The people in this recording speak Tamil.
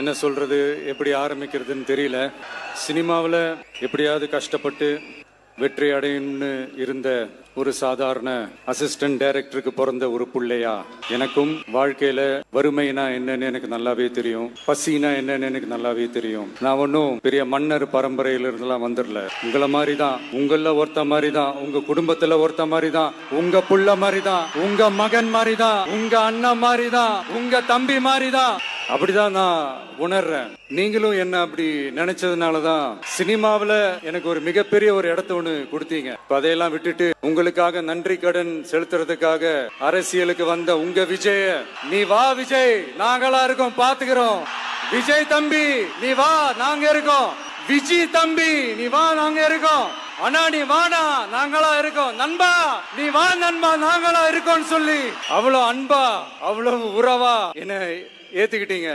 என்ன சொல்றது, எப்படி ஆரம்பிக்கிறதுன்னு தெரியல. சினிமாவில் எப்படியாவது கஷ்டப்பட்டு வெற்றி அடையணும்னு இருந்த ஒரு சாதாரண அசிஸ்டன்ட் டைரக்டருக்கு பிறந்த ஒரு புள்ளையா, எனக்கும் வாழ்க்கையில வறுமைனா என்னன்னு எனக்கு நல்லாவே தெரியும், பசினா என்னன்னு எனக்கு நல்லாவே தெரியும். நான் ஒன்னும் பெரிய மன்னர் பரம்பரையில இருந்தெல்லாம் வந்துடல. உங்களை மாதிரி தான், உங்கள ஒருத்த மாதிரி தான், உங்க குடும்பத்துல ஒருத்த மாதிரி தான், உங்க புள்ள மாதிரி தான், உங்க மகன் மாதிரி தான், உங்க அண்ணன் மாதிரி தான், உங்க தம்பி மாதிரி தான். அப்படிதான் நான் உணர்றேன். நீங்களும் என்ன அப்படி நினைச்சதுனாலதான் சினிமாவில எனக்கு ஒரு மிகப்பெரிய ஒரு இடத்த ஒண்ணு கொடுத்தீங்க. அதையெல்லாம் விட்டுட்டு உங்களுக்காக நன்றி கடன் செலுத்துறதுக்காக அரசியலுக்கு வந்த உங்க விஜய, நீ வா விஜய், நாங்களா இருக்கோம், பாத்துக்கிறோம். விஜய் தம்பி நீ வா, நாங்க இருக்கோம். விஜய் தம்பி நீ வா, நாங்க இருக்கோம். அண்ணா நீ வாடா, நாங்களா இருக்கோம். நண்பா நீ வா நண்பா, நாங்களா இருக்கோம் சொல்லி அவ்வளவு அன்பா, அவ்வளவு உறவா என்ன ஏத்துக்கிட்டீங்க.